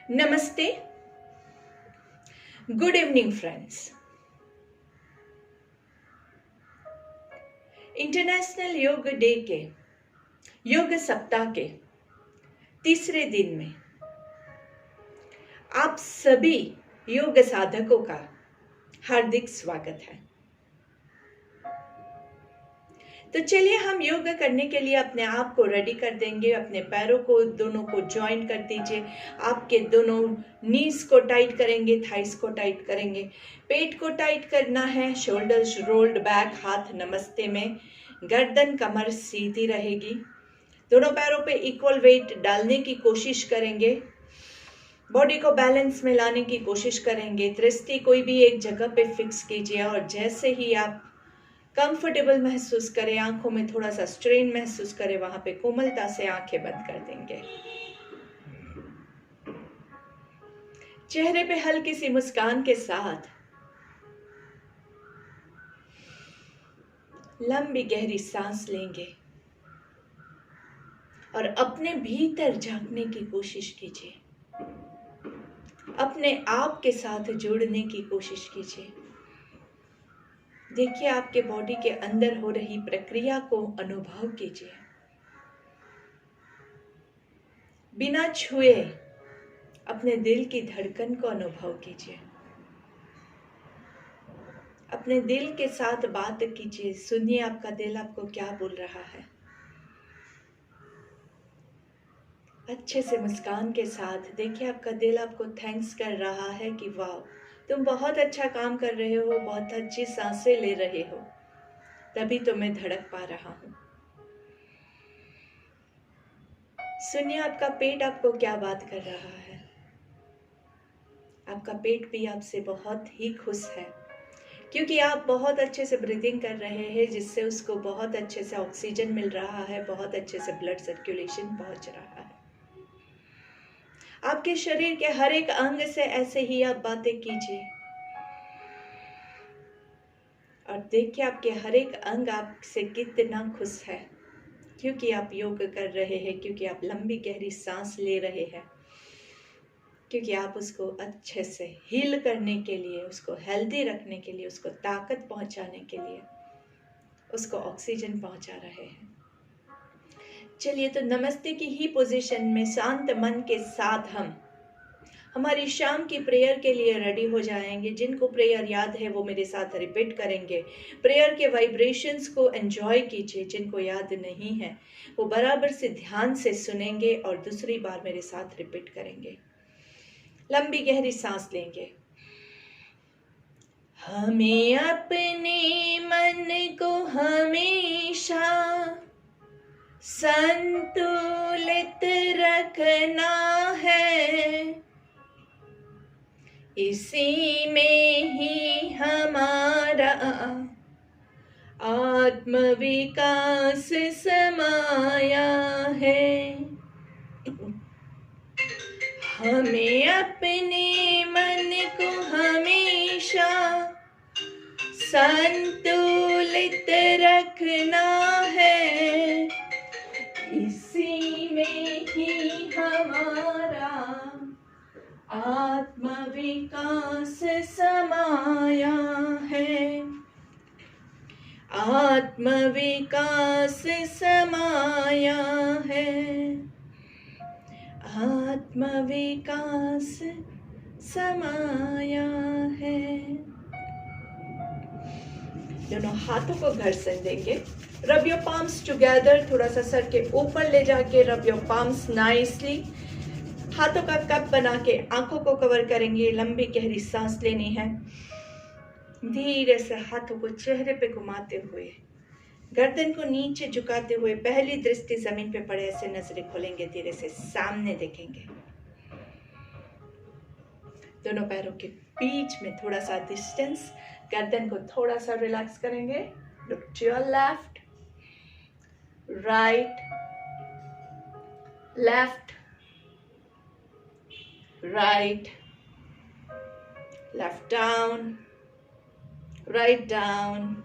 नमस्ते, good evening friends. International योग day के योग सप्ताह के तीसरे दिन में आप सभी योग साधकों का हार्दिक स्वागत है। तो चलिए हम योग करने के लिए अपने आप को रेडी कर देंगे। अपने पैरों को दोनों को ज्वाइन कर दीजिए। आपके दोनों नीज को टाइट करेंगे, थाइस को टाइट करेंगे, पेट को टाइट करना है, शोल्डर्स रोल्ड बैक, हाथ नमस्ते में, गर्दन कमर सीधी रहेगी। दोनों पैरों पे इक्वल वेट डालने की कोशिश करेंगे। बॉडी को बैलेंस में लाने की कोशिश करेंगे। दृष्टि कोई भी एक जगह पे फिक्स कीजिए और जैसे ही आप कंफर्टेबल महसूस करें, आंखों में थोड़ा सा स्ट्रेन महसूस करें, वहां पे कोमलता से आंखें बंद कर देंगे। चेहरे पे हल्की सी मुस्कान के साथ लंबी गहरी सांस लेंगे और अपने भीतर झांकने की कोशिश कीजिए। अपने आप के साथ जुड़ने की कोशिश कीजिए। देखिए, आपके बॉडी के अंदर हो रही प्रक्रिया को अनुभव कीजिए। बिना छुए अपने दिल की धड़कन को अनुभव कीजिए। अपने दिल के साथ बात कीजिए। सुनिए आपका दिल आपको क्या बोल रहा है। अच्छे से मुस्कान के साथ देखिए, आपका दिल आपको थैंक्स कर रहा है कि वाह, तुम बहुत अच्छा काम कर रहे हो, बहुत अच्छी सांसें ले रहे हो, तभी तो मैं धड़क पा रहा हूं। सुनिए, आपका पेट आपको क्या बात कर रहा है। आपका पेट भी आपसे बहुत ही खुश है, क्योंकि आप बहुत अच्छे से ब्रीदिंग कर रहे हैं, जिससे उसको बहुत अच्छे से ऑक्सीजन मिल रहा है, बहुत अच्छे से ब्लड सर्कुलेशन पहुंच रहा है। आपके शरीर के हर एक अंग से ऐसे ही आप बातें कीजिए और देखिए आपके हर एक अंग आपसे कितना खुश है, क्योंकि आप योग कर रहे हैं, क्योंकि आप लंबी गहरी सांस ले रहे हैं, क्योंकि आप उसको अच्छे से हील करने के लिए, उसको हेल्दी रखने के लिए, उसको ताकत पहुंचाने के लिए, उसको ऑक्सीजन पहुंचा रहे हैं। चलिए, तो नमस्ते की ही पोजीशन में शांत मन के साथ हम हमारी शाम की प्रेयर के लिए रेडी हो जाएंगे। जिनको प्रेयर याद है वो मेरे साथ रिपीट करेंगे। प्रेयर के वाइब्रेशंस को एंजॉय कीजिए। जिनको याद नहीं है वो बराबर से ध्यान से सुनेंगे और दूसरी बार मेरे साथ रिपीट करेंगे। लंबी गहरी सांस लेंगे। हमें अपने मन को हमेशा संतुलित रखना है, इसी में ही हमारा आत्मविकास समाया है। हमें अपने मन को हमेशा संतुलित रखना है, इसी में ही हमारा आत्मविकास समाया है। आत्मविकास समाया है। आत्मविकास समाया है। दोनों हाथों को घर्षण देंगे। Rub your palms together. थोड़ा सा सर के ऊपर ले जाके रब योर पाम्स नाइसली। हाथों का कप बना के आंखों को कवर करेंगे। लंबी गहरी सांस लेनी है। धीरे से हाथों को चेहरे पे घुमाते हुए, गर्दन को नीचे झुकाते हुए, पहली दृष्टि जमीन पे पड़े ऐसे नजरें खोलेंगे। धीरे से सामने देखेंगे। दोनों पैरों के बीच में थोड़ा सा डिस्टेंस। गर्दन को थोड़ा सा रिलैक्स करेंगे। Look to your left, right, left, right, left down, right down,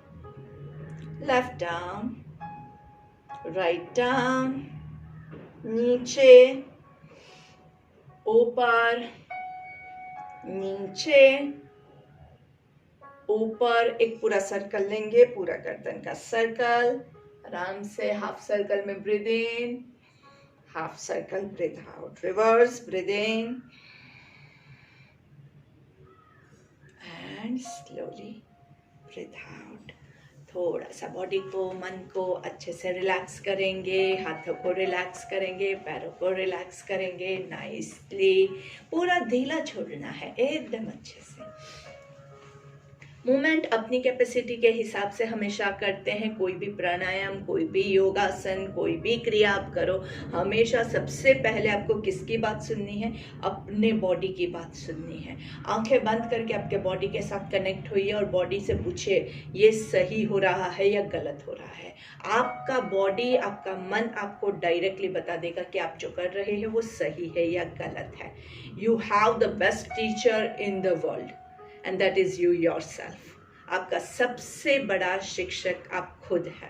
left down, right down, नीचे, ऊपर, नीचे, ऊपर। एक पूरा सर्कल लेंगे, पूरा गर्दन का सर्कल। आराम से हाफ सर्कल में breathe in, half circle breathe out, reverse breathe in and slowly breathe out. थोड़ा सा बॉडी को, मन को अच्छे से रिलैक्स करेंगे, हाथों को रिलैक्स करेंगे, पैरों को रिलैक्स करेंगे नाइसली। पूरा ढीला छोड़ना है एकदम अच्छे से। मूवमेंट अपनी कैपेसिटी के हिसाब से हमेशा करते हैं। कोई भी प्राणायाम, कोई भी योगासन, कोई भी क्रिया आप करो, हमेशा सबसे पहले आपको किसकी बात सुननी है? अपने बॉडी की बात सुननी है। आंखें बंद करके आपके बॉडी के साथ कनेक्ट होइए और बॉडी से पूछिए ये सही हो रहा है या गलत हो रहा है। आपका बॉडी, आपका मन आपको डायरेक्टली बता देगा कि आप जो कर रहे हैं वो सही है या गलत है। You have the best teacher in the world and that is you yourself. आपका सबसे बड़ा शिक्षक आप खुद है।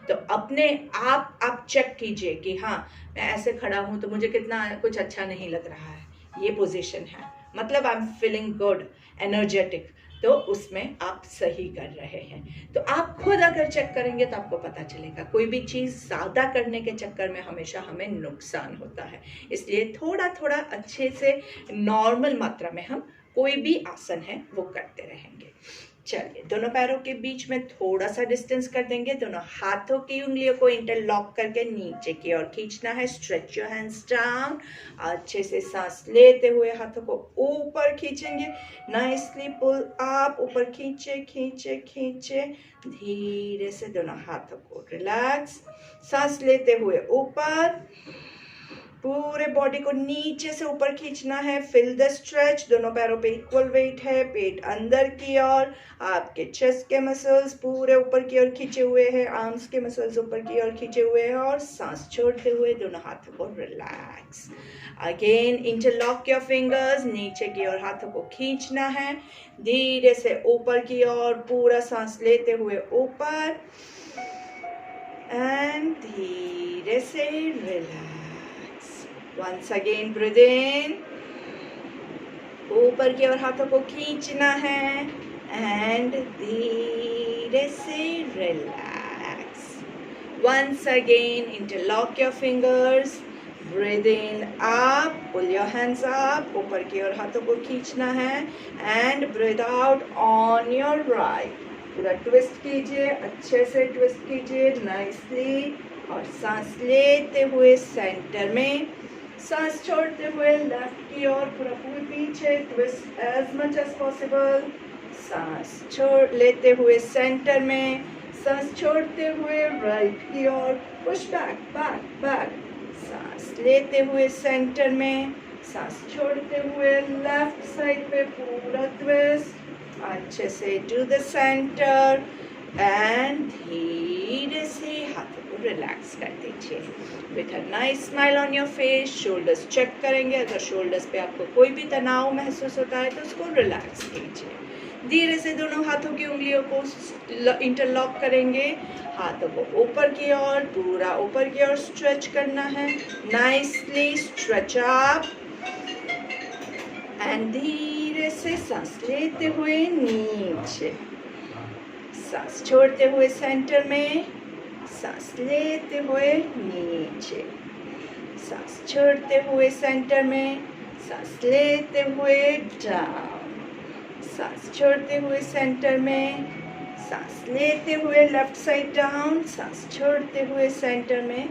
तो अपने आप चेक कीजिए कि हाँ, मैं ऐसे खड़ा हूं तो मुझे कितना कुछ अच्छा नहीं लग रहा है, ये पोजीशन है, मतलब I am feeling good, energetic, तो उसमें आप सही कर रहे हैं। तो आप खुद अगर चेक करेंगे तो आपको पता चलेगा। कोई भी चीज़ ज़्यादा करने के चक्कर में हमेशा हमें नुकसान होता है, इसलिए थोड़ा थोड़ा अच्छे से नॉर्मल मात्रा में हम कोई भी आसन है वो करते रहेंगे। चलिए, दोनों पैरों के बीच में थोड़ा सा डिस्टेंस कर देंगे। दोनों हाथों की उंगलियों को इंटरलॉक करके नीचे की ओर खींचना है। Stretch your hands down. अच्छे से सांस लेते हुए हाथों को ऊपर खींचेंगे। नाइसली पुल अप, ऊपर खींचे खींचे खींचे। धीरे से दोनों हाथों को रिलैक्स। सांस लेते हुए ऊपर, पूरे बॉडी को नीचे से ऊपर खींचना है। Feel the stretch. दोनों पैरों पे इक्वल वेट है। पेट अंदर की ओर, आपके चेस्ट के मसल्स पूरे ऊपर की ओर खींचे हुए हैं, आर्म्स के मसल्स ऊपर की ओर खींचे हुए हैं, और सांस छोड़ते हुए दोनों हाथों को relax. Again interlock your fingers. नीचे की ओर हाथों को खींचना है। धीरे से ऊपर की ओर पूरा सांस लेते हुए ऊपर, एंड धीरे से relax. Once again breathe in, ऊपर की ओर हाथों को खींचना है, एंड धीरे से relax. Once again interlock your fingers, breathe in up, pull your hands up, ऊपर की ओर हाथों को खींचना है, and breathe out on your right. पूरा ट्विस्ट कीजिए, अच्छे से ट्विस्ट कीजिए नाइसली, और सांस लेते हुए सेंटर में, सांस छोड़ते हुए लेफ्ट की ओर पूरा पूरे पीछे, twist as much as possible. सांस छोड़ लेते हुए सेंटर में, सांस छोड़ते हुए राइट की ओर, पुश बैक बैक बैक। सांस लेते हुए सेंटर में, सांस छोड़ते हुए लेफ्ट साइड पे पूरा ट्विस्ट। अच्छे से टू द सेंटर, एंड धीरे से हाथों को रिलैक्स कर दीजिए with a nice smile on your face. Shoulders check करेंगे, अगर शोल्डर्स पे आपको कोई भी तनाव महसूस होता है तो उसको रिलैक्स कीजिए। धीरे से दोनों हाथों की उंगलियों को इंटरलॉक करेंगे, हाथों को ऊपर की ओर, पूरा ऊपर की ओर स्ट्रेच करना है। नाइसली स्ट्रेच अप, एंड धीरे से सांस लेते हुए नीचे, सांस छोड़ते हुए सेंटर में, सांस लेते हुए नीचे, सांस छोड़ते हुए सेंटर में, सांस लेते हुए डाउन, सांस छोड़ते हुए सेंटर में, सांस लेते हुए लेफ्ट साइड डाउन, सांस छोड़ते हुए सेंटर में,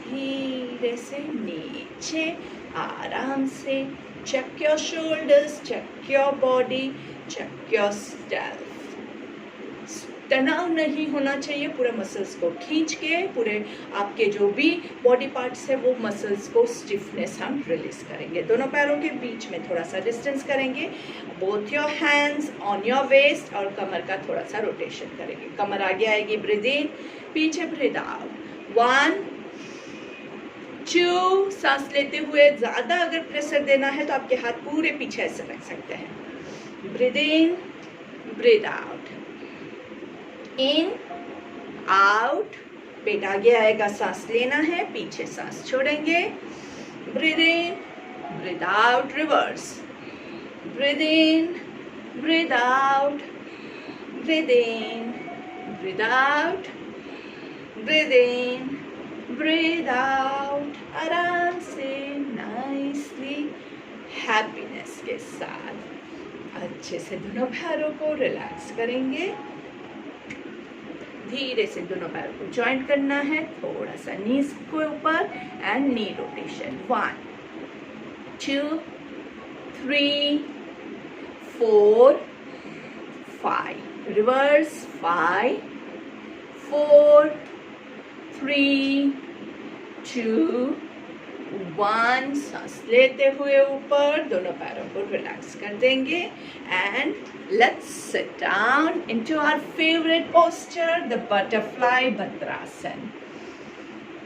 धीरे से नीचे आराम से। Check your shoulders, check your body, check yourself. तनाव नहीं होना चाहिए, पूरे मसल्स को खींच के, पूरे आपके जो भी बॉडी पार्ट्स है वो मसल्स को स्टिफनेस हम रिलीज करेंगे। दोनों पैरों के बीच में थोड़ा सा डिस्टेंस करेंगे। Both your hands on your waist, और कमर का थोड़ा सा रोटेशन करेंगे। कमर आगे आएगी, ब्रीद इन, पीछे ब्रीद आउट। 1 2, सांस लेते हुए ज्यादा अगर प्रेशर देना है तो आपके हाथ पूरे पीछे ऐसे रख सकते हैं। Breathe in, breathe out, in out. पेट आगे आएगा, सांस लेना है, पीछे सांस छोड़ेंगे। Breathe in, breathe out, reverse, breathe in, breathe out, breathe in, breathe out, breathe in, breathe out, आराम से नाइसली हैप्पीनेस के साथ अच्छे से दोनों पैरों को रिलैक्स करेंगे। धीरे से दोनों पैरों को जॉइंट करना है, थोड़ा सा नीज को ऊपर एंड नी रोटेशन। 1 2 3 4 5 रिवर्स, 5 4 3 2 1। सांस लेते हुए ऊपर दोनों पैरों को रिलैक्स कर देंगे and let's sit down into our favourite posture, the butterfly vajrasana.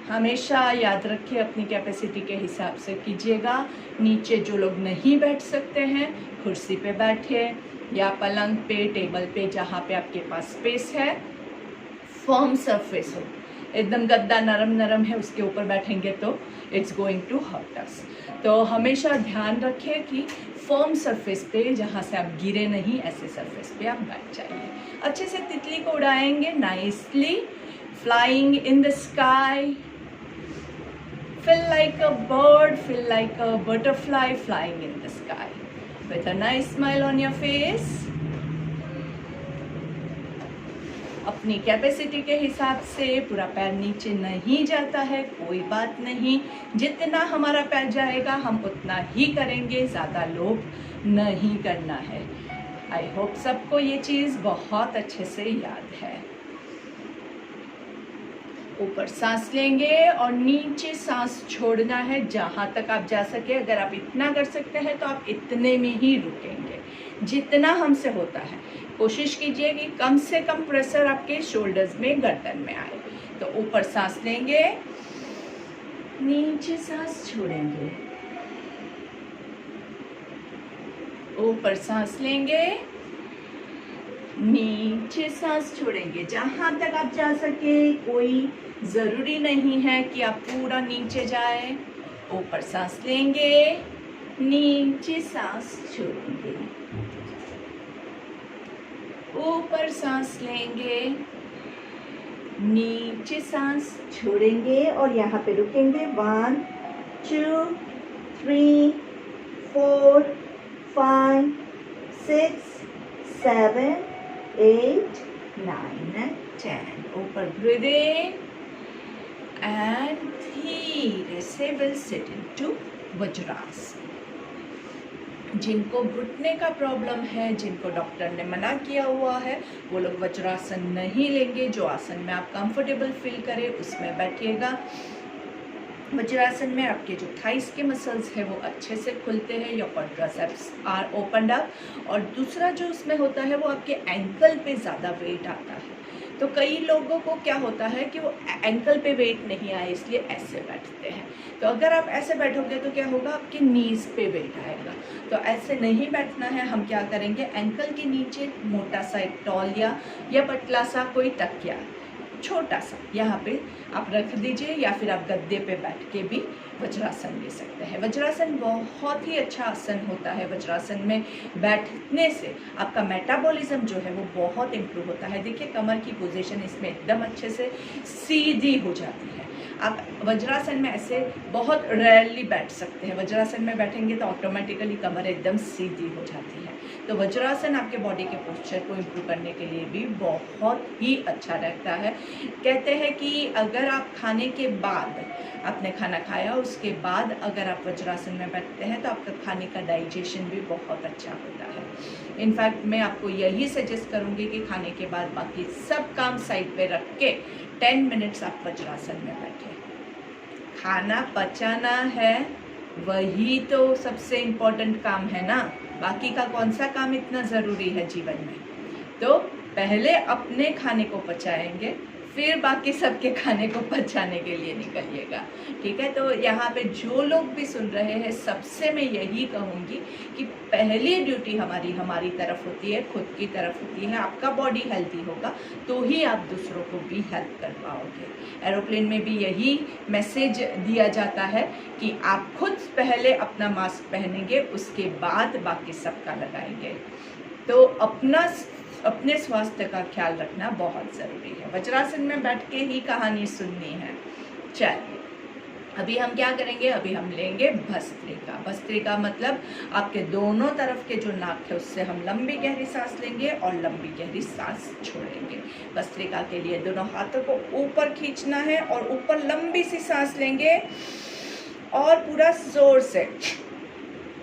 हमेशा याद रखिए अपनी कैपेसिटी के हिसाब से कीजिएगा। नीचे जो लोग नहीं बैठ सकते हैं कुर्सी पे बैठे या पलंग पे, टेबल पे, जहाँ पे आपके पास स्पेस है, फर्म सरफेस हो, एकदम गद्दा नरम नरम है उसके ऊपर बैठेंगे तो it's going to hurt us. तो हमेशा ध्यान रखें कि फर्म सरफेस पे, जहाँ से आप गिरे नहीं, ऐसे सरफेस पे आप बैठ जाइए। अच्छे से तितली को उड़ाएंगे nicely, flying in the sky, feel like a bird, feel like a butterfly flying in the sky with a nice smile on your face। अपनी कैपेसिटी के हिसाब से पूरा पैर नीचे नहीं जाता है, कोई बात नहीं, जितना हमारा पैर जाएगा हम उतना ही करेंगे, ज़्यादा लोड नहीं करना है। आई होप सबको ये चीज़ बहुत अच्छे से याद है। ऊपर सांस लेंगे और नीचे सांस छोड़ना है जहाँ तक आप जा सके। अगर आप इतना कर सकते हैं तो आप इतने में ही रुकेंगे, जितना हमसे होता है। कोशिश कीजिए कि कम से कम प्रेशर आपके शोल्डर्स में, गर्दन में आए। तो ऊपर सांस लेंगे, नीचे सांस छोड़ेंगे, ऊपर सांस लेंगे, नीचे सांस छोड़ेंगे। जहां तक आप जा सके, कोई जरूरी नहीं है कि आप पूरा नीचे जाए। ऊपर सांस लेंगे, नीचे सांस छोड़ेंगे, ऊपर सांस लेंगे, नीचे सांस छोड़ेंगे और यहाँ पे रुकेंगे। 1 2 3 4 5 6 7 8 9 10। ऊपर ब्रीथ इन एंड धीरे से विल सिट इनटू वज्रासन। जिनको घुटने का प्रॉब्लम है, जिनको डॉक्टर ने मना किया हुआ है, वो लोग वज्रासन नहीं लेंगे। जो आसन में आप कंफर्टेबल फील करें उसमें बैठिएगा। वज्रासन में आपके जो थाइस के मसल्स है वो अच्छे से खुलते हैं, your quadriceps are opened up. और दूसरा जो उसमें होता है वो आपके एंकल पे ज़्यादा वेट आता है। तो कई लोगों को क्या होता है कि वो एंकल पे वेट नहीं आए इसलिए ऐसे बैठते हैं। तो अगर आप ऐसे बैठोगे तो क्या होगा, आपके नीज पे वेट आएगा। तो ऐसे नहीं बैठना है। हम क्या करेंगे, एंकल के नीचे मोटा सा एक तौलिया या पतला सा कोई तकिया छोटा सा यहाँ पे आप रख दीजिए, या फिर आप गद्दे पे बैठ के भी वज्रासन ले सकते हैं। वज्रासन बहुत ही अच्छा आसन होता है। वज्रासन में बैठने से आपका मेटाबॉलिज्म जो है वो बहुत इम्प्रूव होता है। देखिए कमर की पोजीशन इसमें एकदम अच्छे से सीधी हो जाती है। आप वज्रासन में ऐसे बहुत रेयरली बैठ सकते हैं। वज्रासन में बैठेंगे तो ऑटोमेटिकली कमर एकदम सीधी हो जाती है। तो वज्रासन आपके बॉडी के पोस्चर को इम्प्रूव करने के लिए भी बहुत ही अच्छा रहता है। कहते हैं कि अगर आप खाने के बाद, आपने खाना खाया उसके बाद अगर आप वज्रासन में बैठते हैं तो आपका खाने का डाइजेशन भी बहुत अच्छा होता है। इनफैक्ट मैं आपको यही सजेस्ट करूँगी कि खाने के बाद बाकी सब काम साइड पे रख के 10 मिनट्स आप वज्रासन में बैठें। खाना पचाना है, वही तो सबसे इम्पोर्टेंट काम है ना। बाकी का कौन सा काम इतना ज़रूरी है जीवन में। तो पहले अपने खाने को पचाएंगे, फिर बाकी सबके खाने को पचाने के लिए निकलिएगा। ठीक है, तो यहाँ पे जो लोग भी सुन रहे हैं सबसे मैं यही कहूँगी कि पहली ड्यूटी हमारी तरफ होती है, खुद की तरफ होती है। आपका बॉडी हेल्दी होगा तो ही आप दूसरों को भी हेल्प कर पाओगे। एरोप्लेन में भी यही मैसेज दिया जाता है कि आप खुद पहले अपना मास्क पहनेंगे, उसके बाद बाकी सबका लगाएंगे। तो अपने स्वास्थ्य का ख्याल रखना बहुत ज़रूरी है। वज्रासन में बैठ के ही कहानी सुननी है। चलिए, अभी हम क्या करेंगे, अभी हम लेंगे भस्त्रिका। भस्त्रिका मतलब आपके दोनों तरफ के जो नाक है उससे हम लंबी गहरी सांस लेंगे और लंबी गहरी सांस छोड़ेंगे। भस्त्रिका के लिए दोनों हाथों को ऊपर खींचना है और ऊपर लंबी सी सांस लेंगे और पूरा जोर से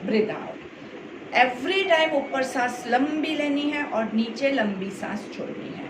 ब्रीथ आउट। एवरी टाइम ऊपर सांस लंबी लेनी है और नीचे लंबी सांस छोड़नी है।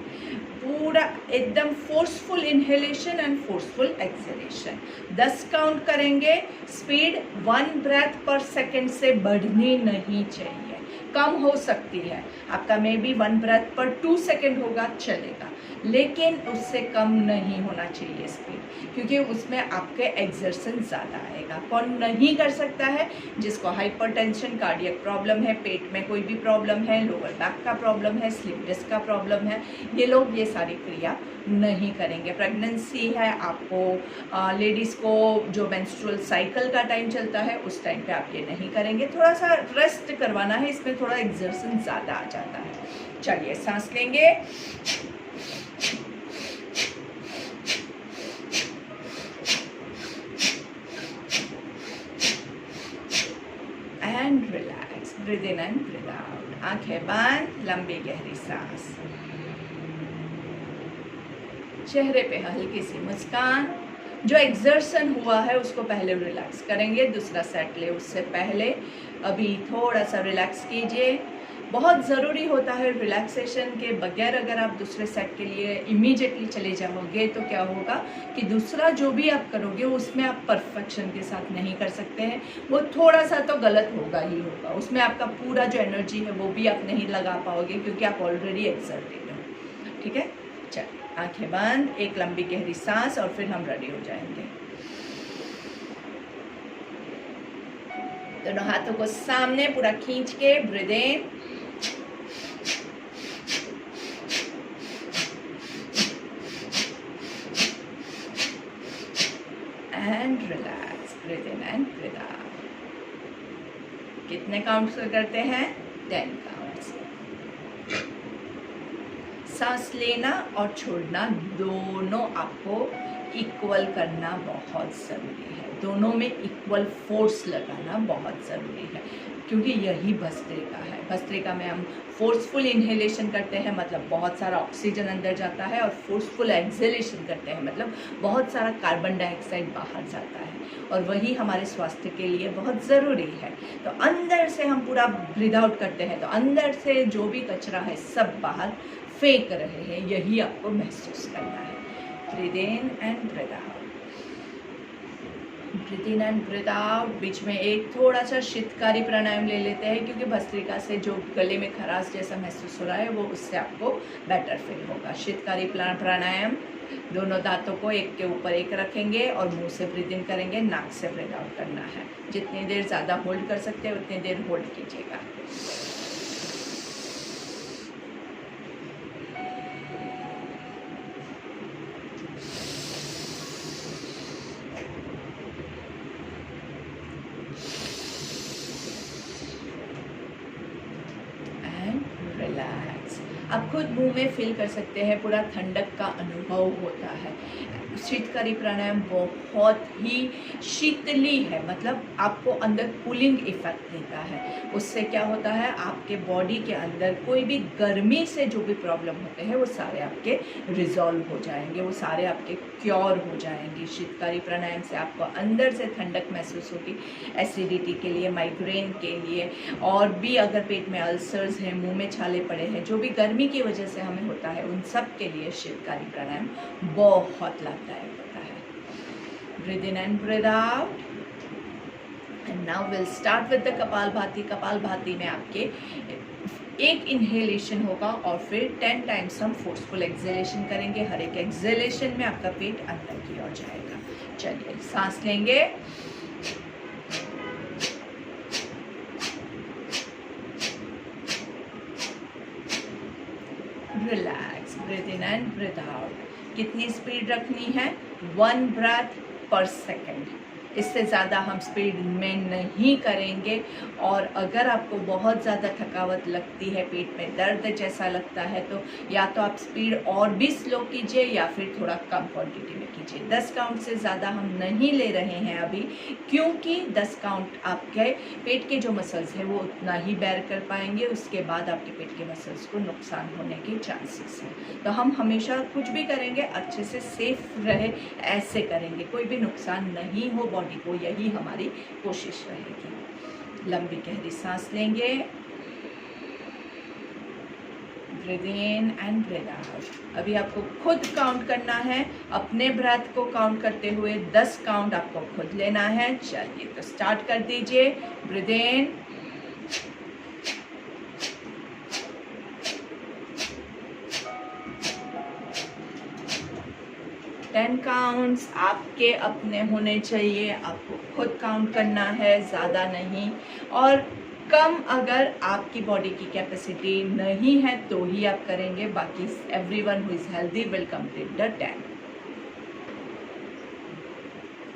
पूरा एकदम forceful inhalation and forceful exhalation. 10 count करेंगे। स्पीड 1 ब्रेथ पर सेकेंड से बढ़नी नहीं चाहिए, कम हो सकती है। आपका मे बी 1 ब्रेथ पर 2 सेकेंड होगा, चलेगा, लेकिन उससे कम नहीं होना चाहिए स्पीड, क्योंकि उसमें आपके एक्सर्शन ज़्यादा आएगा। कौन नहीं कर सकता है? जिसको हाइपरटेंशन, कार्डियक प्रॉब्लम है, पेट में कोई भी प्रॉब्लम है, लोअर बैक का प्रॉब्लम है, स्लिप डिस्क का प्रॉब्लम है, ये लोग ये सारी क्रिया नहीं करेंगे। प्रेगनेंसी है, आपको लेडीज़ को जो मेंस्ट्रुअल साइकिल का टाइम चलता है उस टाइम पे आप ये नहीं करेंगे। थोड़ा सा रेस्ट करवाना है, इसमें थोड़ा एक्सर्शन ज़्यादा आ जाता है। चलिए, सांस लेंगे and relax. Breathe in and breathe out. आंखें बंद, लंबी गहरी सांस। चेहरे पे हल्की सी मुस्कान। जो एक्सर्शन हुआ है उसको पहले रिलैक्स करेंगे, दूसरा सेट ले उससे पहले अभी थोड़ा सा रिलैक्स कीजिए। बहुत ज़रूरी होता है, रिलैक्सेशन के बगैर अगर आप दूसरे सेट के लिए इमीडिएटली चले जाओगे तो क्या होगा कि दूसरा जो भी आप करोगे उसमें आप परफेक्शन के साथ नहीं कर सकते हैं। वो थोड़ा सा तो गलत होगा ही होगा, उसमें आपका पूरा जो एनर्जी है वो भी आप नहीं लगा पाओगे, क्योंकि आप ऑलरेडी एक्सर्टेड हो। ठीक है, चलिए, आंखें बंद, एक लंबी गहरी सांस और फिर हम रेडी हो जाएंगे। दोनों हाथों को सामने पूरा खींच के breathe in and relax. Breathe in and breathe out. कितने काउंट्स करते हैं? 10 काउंट्स। सांस लेना और छोड़ना दोनों आपको इक्वल करना बहुत ज़रूरी है। दोनों में इक्वल फोर्स लगाना बहुत ज़रूरी है, क्योंकि यही भस्त्रिका है। भस्त्रिका में हम फोर्सफुल इनहेलेशन करते हैं, मतलब बहुत सारा ऑक्सीजन अंदर जाता है, और फोर्सफुल एक्सहेलेशन करते हैं, मतलब बहुत सारा कार्बन डाइऑक्साइड बाहर जाता है, और वही हमारे स्वास्थ्य के लिए बहुत ज़रूरी है। तो अंदर से हम पूरा ब्रीथ आउट करते हैं तो अंदर से जो भी कचरा है सब बाहर फेंक रहे हैं, यही आपको महसूस करना है। Breathe in and breathe out. Breathe in and breathe out. बीच में एक थोड़ा सा शीतकारी प्राणायाम ले लेते हैं, क्योंकि भस्त्रिका से जो गले में खराश जैसा महसूस हो रहा है वो उससे आपको बेटर फील होगा। शीतकारी प्राणायाम। दोनों दांतों को एक के ऊपर एक रखेंगे और मुंह से ब्रीथ इन करेंगे, नाक से ब्रीथ आउट करना है। जितनी देर ज़्यादा होल्ड कर सकते हैं उतनी देर होल्ड कीजिएगा। आप खुद मुंह में फील कर सकते हैं, पूरा ठंडक का अनुभव होता है। शीतकारी प्राणायाम बहुत ही शीतली है, मतलब आपको अंदर कूलिंग इफेक्ट देता है। उससे क्या होता है, आपके बॉडी के अंदर कोई भी गर्मी से जो भी प्रॉब्लम होते हैं वो सारे आपके रिजॉल्व हो जाएंगे, वो सारे आपके क्योर हो जाएंगे। शीतकारी प्राणायाम से आपको अंदर से ठंडक महसूस होगी, एसिडिटी के लिए, माइग्रेन के लिए, और भी अगर पेट में अल्सर्स हैं, मुंह में छाले पड़े हैं, जो भी गर्मी की वजह से हमें होता है, उन सब के लिए शीतकारी प्राणायाम बहुत लाभदायक होता है। Breathe in and breathe out. And now will start with the kapalbhati. Kapalbhati में आपके एक इनहेलेशन होगा और फिर 10 टाइम्स हम फोर्सफुल एक्सहेलेशन करेंगे। हर एक एक्सहेलेशन में आपका पेट अंदर की ओर जाएगा। चलिए सांस लेंगे, relax, breathe in and breathe out. कितनी स्पीड रखनी है? 1 ब्रेथ पर सेकेंड। इससे ज़्यादा हम स्पीड में नहीं करेंगे। और अगर आपको बहुत ज़्यादा थकावट लगती है, पेट में दर्द जैसा लगता है, तो या तो आप स्पीड और भी स्लो कीजिए या फिर थोड़ा कम क्वांटिटी में कीजिए। 10 काउंट से ज़्यादा हम नहीं ले रहे हैं अभी, क्योंकि 10 काउंट आपके पेट के जो मसल्स हैं वो उतना ही बेयर कर पाएंगे। उसके बाद आपके पेट के मसल्स को नुकसान होने के चांसेस हैं। तो हम हमेशा कुछ भी करेंगे अच्छे से सेफ रहे ऐसे करेंगे, कोई भी नुकसान नहीं हो बॉडी को, यही हमारी कोशिश रहेगी। लंबी गहरी सांस लेंगे, breathe in and breathe out. अभी आपको खुद काउंट करना है, अपने ब्रेथ को काउंट करते हुए 10 काउंट आपको खुद लेना है। चलिए तो स्टार्ट कर दीजिए। ब्रीथ इन, टेन काउंट्स आपके अपने होने चाहिए, आपको खुद काउंट करना है, ज़्यादा नहीं। और कम अगर आपकी बॉडी की कैपेसिटी नहीं है तो ही आप करेंगे, बाकी everyone who is healthy will complete the 10।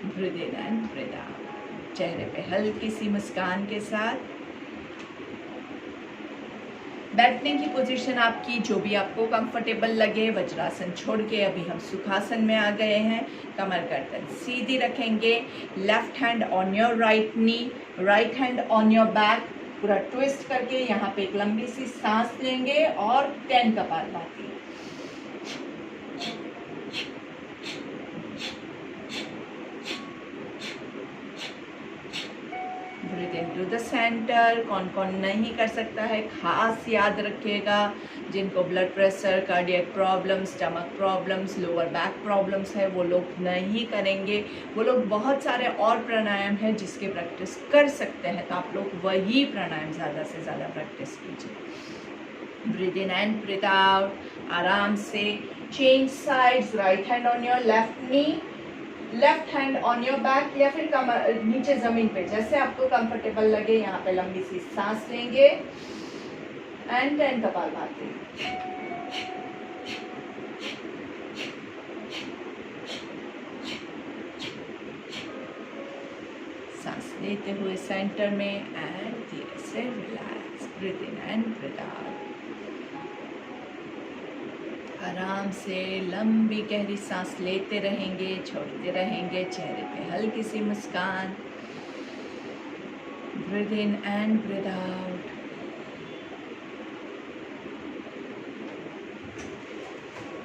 Breathe in and breathe out. चेहरे पे हल्की सी मुस्कान के साथ। बैठने की पोजीशन आपकी जो भी आपको कंफर्टेबल लगे। वज्रासन छोड़ के अभी हम सुखासन में आ गए हैं। कमर गर्दन सीधी रखेंगे। Left hand on your right knee, right hand on your back, पूरा ट्विस्ट करके यहाँ पे एक लंबी सी सांस लेंगे और 10 kapalbhati. Breathe in to the centre. कौन कौन नहीं कर सकता है खास याद रखिएगा, जिनको blood pressure, cardiac problems, stomach problems, lower back problems है, वो लोग नहीं करेंगे। वो लोग बहुत सारे और प्राणायाम है जिसके प्रैक्टिस कर सकते हैं, तो आप लोग वही प्राणायाम ज़्यादा से ज़्यादा प्रैक्टिस कीजिए। Breathe in and breathe out. आराम से change sides. Right hand on your left knee, left hand on your back या फिर कमर नीचे जमीन पे, जैसे आपको कंफर्टेबल लगे। यहाँ पे लंबी सी सांस लेंगे एंड 10 कपालभाति। सांस लेते हुए सेंटर में एंड धीरे से relax. Breathe in and breathe out. आराम से लंबी गहरी सांस लेते रहेंगे, छोड़ते रहेंगे। चेहरे पे हल्की सी मुस्कान। Breathe in and breathe out.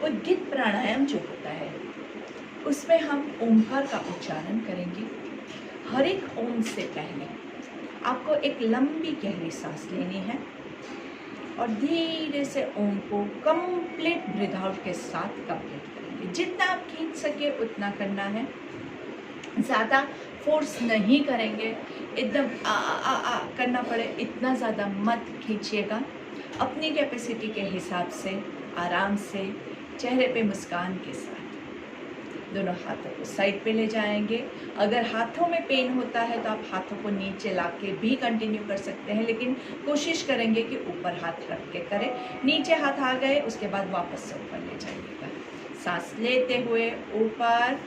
Udgeeth pranayama जो होता है उसमें हम ओंकार का उच्चारण करेंगे। हर एक ओम से पहले आपको एक लंबी गहरी सांस लेनी है और धीरे से ओम को कंप्लीट ब्रीथ आउट के साथ कंप्लीट करेंगे। जितना आप खींच सके उतना करना है, ज़्यादा फोर्स नहीं करेंगे। एकदम आ करना पड़े इतना ज़्यादा मत खींचिएगा। अपनी कैपेसिटी के हिसाब से आराम से चेहरे पे मुस्कान के साथ दोनों हाथों को साइड पे ले जाएंगे। अगर हाथों में पेन होता है तो आप हाथों को नीचे लाके भी कंटिन्यू कर सकते हैं, लेकिन कोशिश करेंगे कि ऊपर हाथ रख के करें। नीचे हाथ आ गए उसके बाद वापस से ऊपर ले जाइएगा। सांस लेते हुए ऊपर,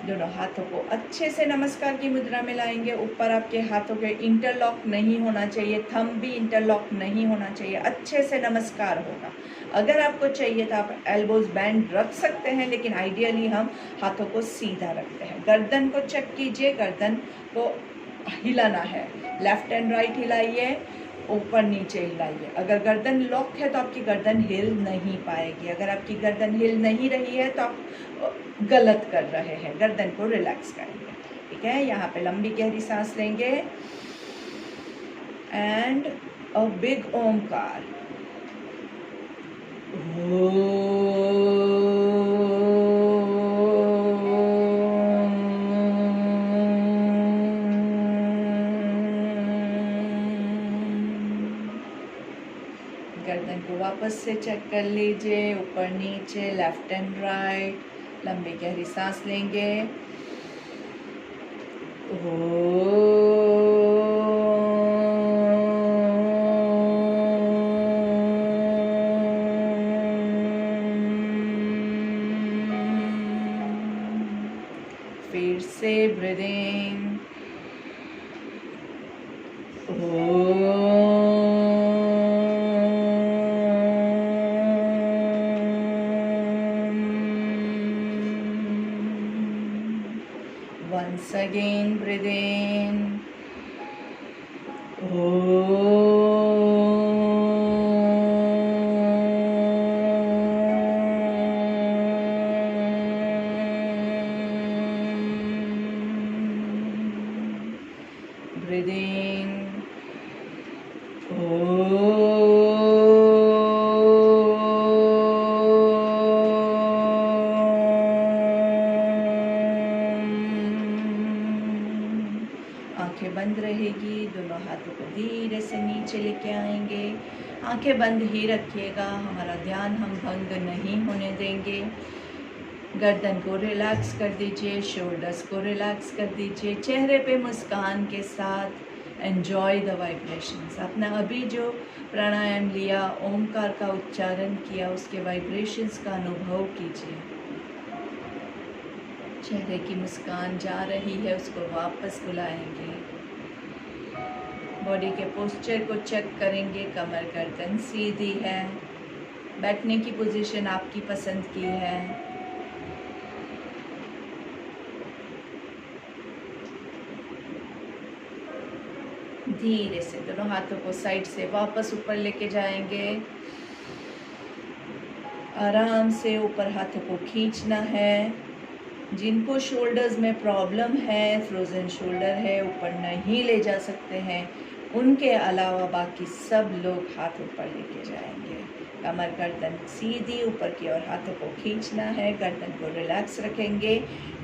दोनों हाथों को अच्छे से नमस्कार की मुद्रा में लाएंगे। ऊपर आपके हाथों के इंटरलॉक नहीं होना चाहिए, थंब भी इंटरलॉक नहीं होना चाहिए, अच्छे से नमस्कार होगा। अगर आपको चाहिए तो आप एल्बोज बैंड रख सकते हैं, लेकिन आइडियली हम हाथों को सीधा रखते हैं। गर्दन को चेक कीजिए, गर्दन को हिलाना है। लेफ्ट एंड राइट हिलाइए, ऊपर नीचे हिलाइए। अगर गर्दन लॉक है तो आपकी गर्दन हिल नहीं पाएगी। अगर आपकी गर्दन हिल नहीं रही है तो आप गलत कर रहे हैं। गर्दन को रिलैक्स करेंगे, ठीक है। यहाँ पे लंबी गहरी सांस लेंगे एंड अ बिग ओमकार। गर्दन को वापस से चेक कर लीजिए, ऊपर नीचे, लेफ्ट एंड राइट। लंबी गहरी सांस लेंगे। फिर से breathing. Once again, breathe in. Breathe in. आंखें बंद रहेगी, दोनों हाथों को धीरे से नीचे लेके आएंगे। आंखें बंद ही रखिएगा, हमारा ध्यान हम भंग नहीं होने देंगे। गर्दन को रिलैक्स कर दीजिए, शोल्डर्स को रिलैक्स कर दीजिए। चेहरे पे मुस्कान के साथ एंजॉय द वाइब्रेशंस। आपने अभी जो प्राणायाम लिया, ओमकार का उच्चारण किया, उसके वाइब्रेशंस का अनुभव कीजिए। चेहरे की मुस्कान जा रही है, उसको वापस बुलाएंगे। बॉडी के पोस्चर को चेक करेंगे। कमर गर्दन सीधी है, बैठने की पोजीशन आपकी पसंद की है। धीरे से दोनों हाथों को साइड से वापस ऊपर लेके जाएंगे। आराम से ऊपर हाथों को खींचना है। जिनको शोल्डर्स में प्रॉब्लम है, फ्रोजन शोल्डर है, ऊपर नहीं ले जा सकते हैं, उनके अलावा बाकी सब लोग हाथ ऊपर लेके जाएंगे। कमर गर्दन सीधी ऊपर की ओर, हाथों को खींचना है, गर्दन को रिलैक्स रखेंगे।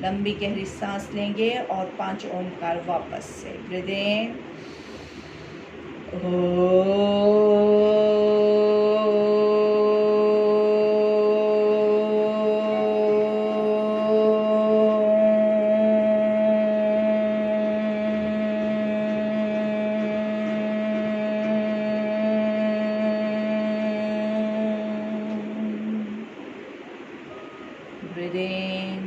लंबी गहरी सांस लेंगे और 5 ओमकार वापस से। Breathe in. Breathe in.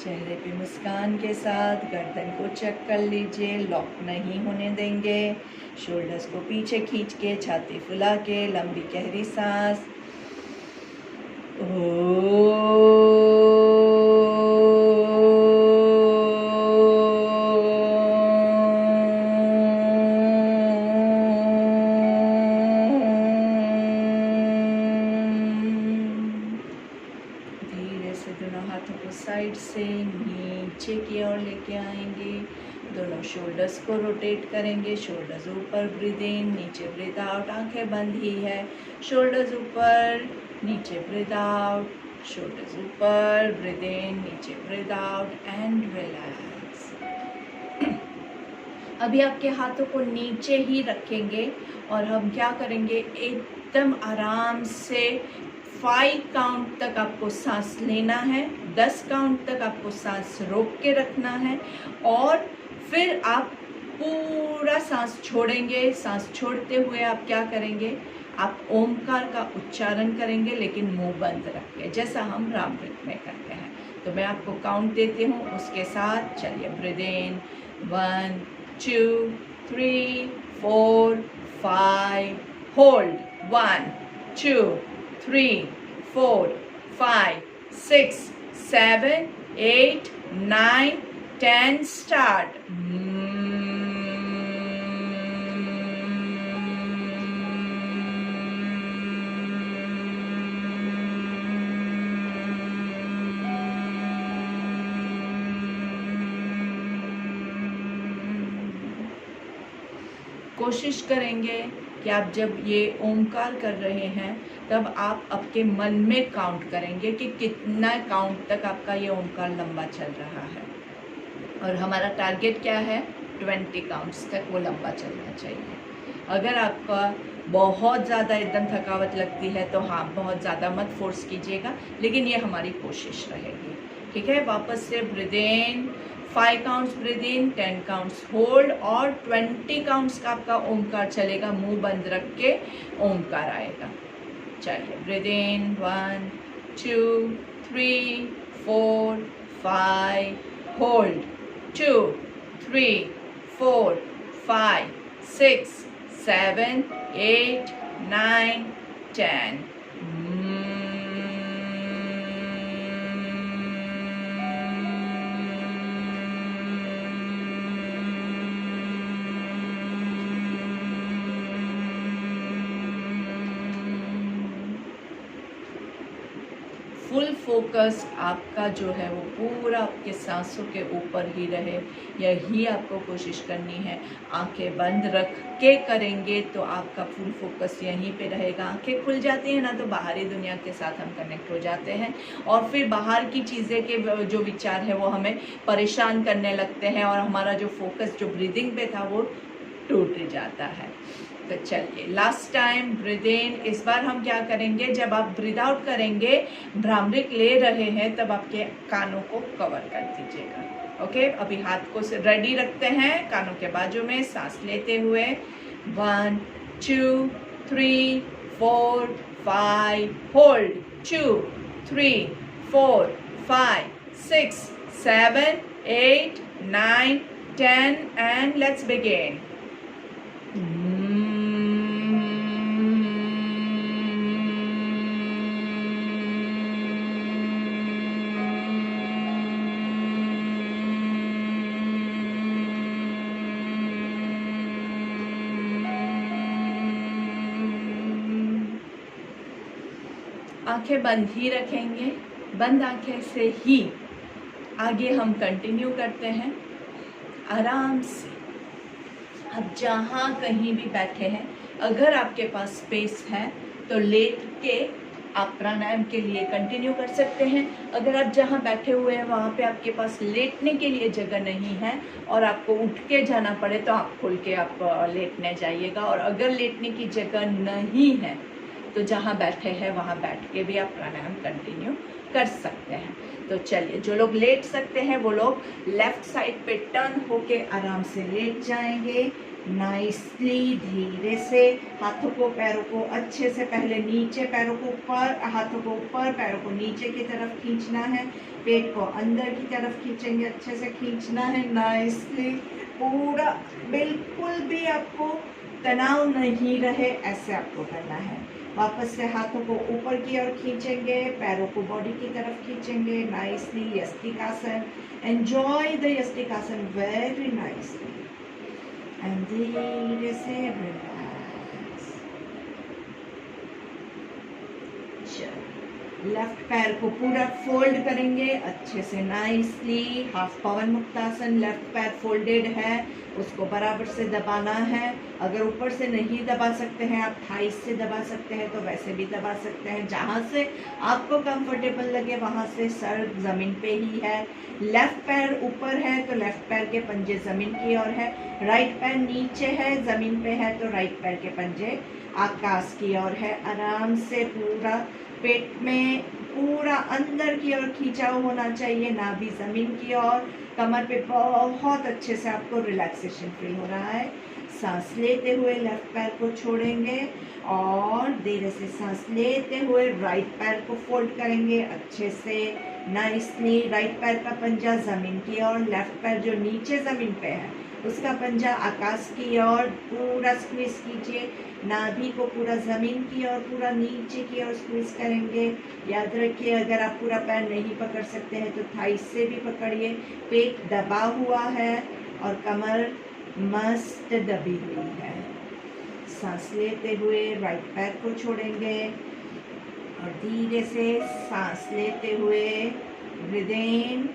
चेहरे पे मुस्कान के साथ गर्दन को चेक कर लीजिए, लॉक नहीं होने देंगे। शोल्डर्स को पीछे खींच के, छाती फुला के, लंबी गहरी सांस। धीरे से दोनों हाथों को साइड से नीचे की ओर लेके आएंगे। दोनों शोल्डर्स को रोटेट करेंगे। शोल्डर्स ऊपर, ब्रीथ इन, नीचे ब्रीथ आउट। आंखें बंद ही है। शोल्डर्स ऊपर, नीचे ब्रीथ आउट, शोल्डर्स ऊपर, ब्रीथ इन, नीचे ब्रीथ आउट एंड रिलैक्स। अभी आपके हाथों को नीचे ही रखेंगे और हम क्या करेंगे, एकदम आराम से 5 काउंट तक आपको सांस लेना है, 10 काउंट तक आपको सांस रोक के रखना है और फिर आप पूरा सांस छोड़ेंगे। सांस छोड़ते हुए आप क्या करेंगे, आप ओमकार का उच्चारण करेंगे, लेकिन मुंह बंद रख के, जैसा हम रामृत में करते हैं। तो मैं आपको काउंट देती हूँ, उसके साथ चलिए। ब्रीथ इन 1 2 3 4 5, होल्ड 1 2 3 4 5 6 7 8 9 10, start. कोशिश करेंगे कि आप जब ये ओमकार कर रहे हैं तब आप आपके मन में काउंट करेंगे कि कितना काउंट तक आपका ये ओमकार लंबा चल रहा है। और हमारा टारगेट क्या है, 20 काउंट्स तक वो लंबा चलना चाहिए। अगर आपका बहुत ज़्यादा एकदम थकावट लगती है तो हाँ, बहुत ज़्यादा मत फोर्स कीजिएगा, लेकिन ये हमारी कोशिश रहेगी। ठीक है, वापस से breathe in, 5 counts breathe in, 10 counts hold और 20 काउंट्स का आपका ओमकार चलेगा। मुंह बंद रख के ओमकार आएगा। चलिए, breathe in 1 2 3 4 5, hold 2 3 4 5 6 7 8 9 10। Full focus आपका जो है वो पूरा आपके सांसों के ऊपर ही रहे, यही आपको कोशिश करनी है। आंखें बंद रख के करेंगे तो आपका फुल फोकस यहीं पे रहेगा। आंखें खुल जाती हैं ना तो बाहरी दुनिया के साथ हम कनेक्ट हो जाते हैं और फिर बाहर की चीज़ें के जो विचार है वो हमें परेशान करने लगते हैं और हमारा जो फोकस जो ब्रीदिंग पे था वो टूट जाता है। तो चलिए, लास्ट टाइम ब्रीद इन। इस बार हम क्या करेंगे, जब आप ब्रीद आउट करेंगे, भ्रामरिक ले रहे हैं, तब आपके कानों को कवर कर दीजिएगा। ओके, अभी हाथ को रेडी रखते हैं कानों के बाजू में, सांस लेते हुए 1 2 3 4 5, होल्ड 2 3 4 5 6 7 8 9 10 and let's begin. आंखें बंद ही रखेंगे, बंद आंखें से ही आगे हम कंटिन्यू करते हैं आराम से। अब जहाँ कहीं भी बैठे हैं, अगर आपके पास स्पेस है तो लेट के आप प्राणायाम के लिए कंटिन्यू कर सकते हैं। अगर आप जहाँ बैठे हुए हैं वहाँ पे आपके पास लेटने के लिए जगह नहीं है और आपको उठ के जाना पड़े तो आप खुल के आप लेटने जाइएगा। और अगर लेटने की जगह नहीं है तो जहाँ बैठे हैं वहाँ बैठ के भी आप प्राणायाम कंटिन्यू कर सकते हैं। तो चलिए, जो लोग लेट सकते हैं वो लोग लेफ्ट साइड पे टर्न होके आराम से लेट जाएंगे। नाइसली, धीरे से हाथों को पैरों को अच्छे से, पहले नीचे पैरों को ऊपर, हाथों को ऊपर, पैरों को नीचे की तरफ खींचना है। पेट को अंदर की तरफ खींचेंगे, अच्छे से खींचना है नाइसली। पूरा बिल्कुल भी आपको तनाव नहीं रहे ऐसे आपको करना है। वापस से हाथों को ऊपर की ओर खींचेंगे, पैरों को बॉडी की तरफ खींचेंगे nicely. Yastikasana, enjoy the yastikasana very nicely and धीरे से रिलैक्स। लेफ्ट पैर को पूरा फोल्ड करेंगे अच्छे से नाइसली। हाफ पवन मुक्तासन, लेफ्ट पैर फोल्डेड है, उसको बराबर से दबाना है। अगर ऊपर से नहीं दबा सकते हैं, आप थाइस से दबा सकते हैं तो वैसे भी दबा सकते हैं। जहाँ से आपको कंफर्टेबल लगे वहाँ से। सर जमीन पे ही है, लेफ्ट पैर ऊपर है तो लेफ्ट पैर के पंजे जमीन की ओर है, राइट पैर नीचे है जमीन पे है तो राइट पैर के पंजे आकाश की ओर है। आराम से पूरा पेट में पूरा अंदर की ओर खिंचाव होना चाहिए, नाभि जमीन की ओर। कमर पे बहुत अच्छे से आपको रिलैक्सेशन फील हो रहा है। सांस लेते हुए लेफ्ट पैर को छोड़ेंगे और धीरे से सांस लेते हुए राइट पैर को फोल्ड करेंगे अच्छे से नाइसली। राइट पैर का पंजा जमीन की ओर, लेफ्ट पैर जो नीचे जमीन पे है उसका पंजा आकाश की ओर। पूरा स्क्वीज कीजिए, नाभि को पूरा जमीन की ओर, पूरा नीचे की ओर स्क्वीज करेंगे। याद रखिए, अगर आप पूरा पैर नहीं पकड़ सकते हैं तो थाइस से भी पकड़िए। पेट दबा हुआ है और कमर मस्त दबी हुई है। सांस लेते हुए राइट पैर को छोड़ेंगे और धीरे से सांस लेते हुए breathe in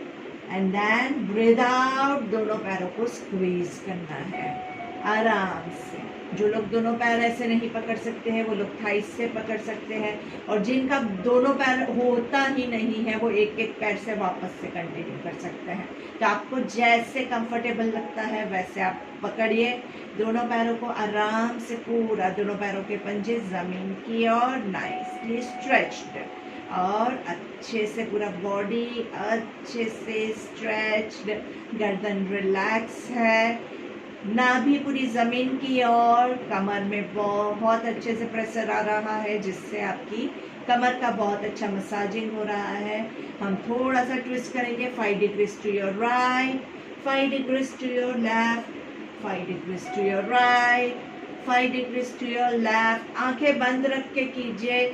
and then breathe out. दोनों पैरों को स्क्वीज करना है आराम से। जो लोग दोनों पैर ऐसे नहीं पकड़ सकते हैं वो लोग थाइस से पकड़ सकते हैं, और जिनका दोनों पैर होता ही नहीं है वो एक एक पैर से वापस से कंटिन्यू कर सकते हैं। तो आपको जैसे कंफर्टेबल लगता है वैसे आप पकड़िए दोनों पैरों को आराम से, पूरा दोनों पैरों के पंजे जमीन की ओर नाइसली स्ट्रेच्ड, और अच्छे से पूरा बॉडी अच्छे से स्ट्रेच्ड, गर्दन रिलैक्स है, नाभि पूरी जमीन की ओर, कमर में बहुत अच्छे से प्रेशर आ रहा है जिससे आपकी कमर का बहुत अच्छा मसाजिंग हो रहा है। हम थोड़ा सा ट्विस्ट करेंगे, 5 degrees to your right, 5 degrees to your left, 5 degrees to your right, 5 degrees to your left. आंखें बंद रख के कीजिए,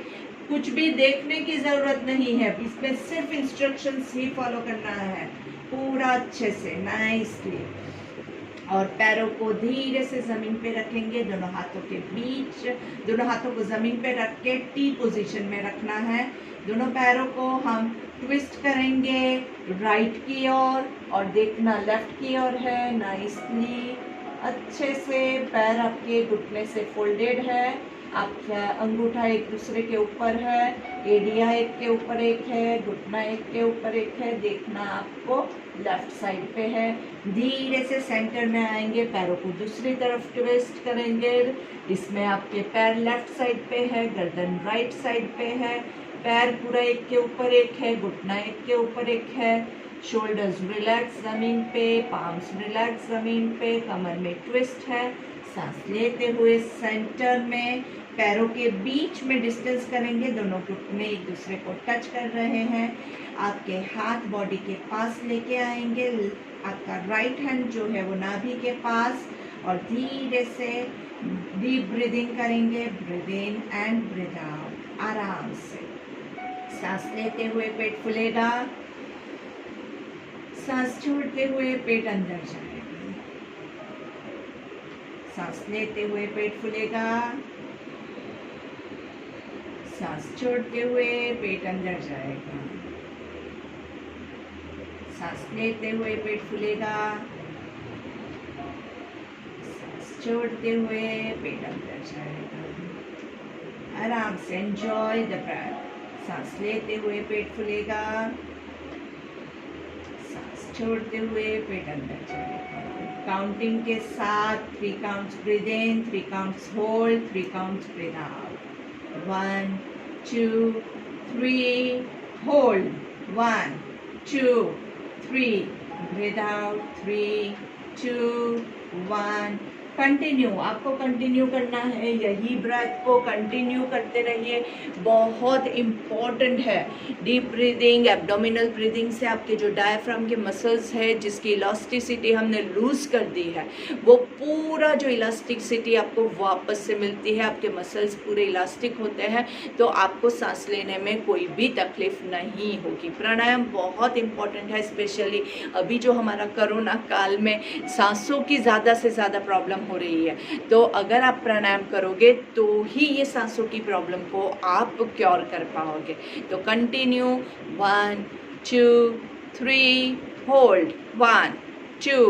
कुछ भी देखने की जरूरत नहीं है, इसमें सिर्फ इंस्ट्रक्शंस ही फॉलो करना है पूरा अच्छे से नाइसली। और पैरों को धीरे से जमीन पे रखेंगे, दोनों हाथों के बीच, दोनों हाथों को जमीन पे रख के टी पोजीशन में रखना है। दोनों पैरों को हम ट्विस्ट करेंगे राइट की ओर और देखना लेफ्ट की ओर है नाइसली। अच्छे से पैर आपके घुटने से फोल्डेड है, आपका अंगूठा एक दूसरे के ऊपर है, एडिया एक के ऊपर एक है, घुटना एक के ऊपर एक है, देखना आपको लेफ्ट साइड पे है। धीरे से सेंटर में आएंगे, पैरों को दूसरी तरफ ट्विस्ट करेंगे, इसमें आपके पैर लेफ्ट साइड पे है, गर्दन राइट साइड पे है, पैर पूरा एक के ऊपर एक है, घुटना एक के ऊपर एक है, शोल्डर्स रिलैक्स जमीन पे, पाम्स रिलैक्स जमीन पे, कमर में ट्विस्ट है। सांस लेते हुए सेंटर में पैरों के बीच में डिस्टेंस करेंगे, दोनों घुटने एक दूसरे को टच कर रहे हैं। आपके हाथ बॉडी के पास लेके आएंगे, आपका राइट हैंड जो है वो नाभि के पास, और धीरे से डीप ब्रीदिंग करेंगे, breathe in and breathe out आराम से। सांस लेते हुए पेट फूलेगा, सांस छोड़ते हुए पेट अंदर जाएगा, सांस लेते हुए पेट फूलेगा, सांस छोड़ते हुए पेट अंदर जाएगा, सांस लेते हुए पेट फूलेगा, सांस छोड़ते हुए पेट अंदर जाएगा। आराम से एंजॉय द ब्रेथ। सांस लेते हुए पेट फूलेगा, सांस छोड़ते हुए पेट अंदर जाएगा। काउंटिंग के साथ 3 counts breathe in, 3 counts hold, 3 counts breathe out. 1 2 3 hold, 1 2 3 breathe out, 3 2 1 continue. आपको कंटिन्यू करना है, यही ब्रेथ को कंटिन्यू करते रहिए, बहुत इम्पॉर्टेंट है। डीप ब्रीदिंग, एब्डोमिनल ब्रीदिंग से आपके जो डायफ्राम के मसल्स है जिसकी इलास्टिसिटी हमने लूज कर दी है, वो पूरा जो इलास्टिसिटी आपको वापस से मिलती है, आपके मसल्स पूरे इलास्टिक होते हैं, तो आपको सांस लेने में कोई भी तकलीफ नहीं होगी। प्राणायाम बहुत इम्पॉर्टेंट है, स्पेशली अभी जो हमारा कोरोना काल में सांसों की ज़्यादा से ज़्यादा प्रॉब्लम हो रही है, तो अगर आप प्राणायाम करोगे तो ही ये सांसों की प्रॉब्लम को आप क्योर कर पाओगे। तो continue, 1 2 3 hold, 1 2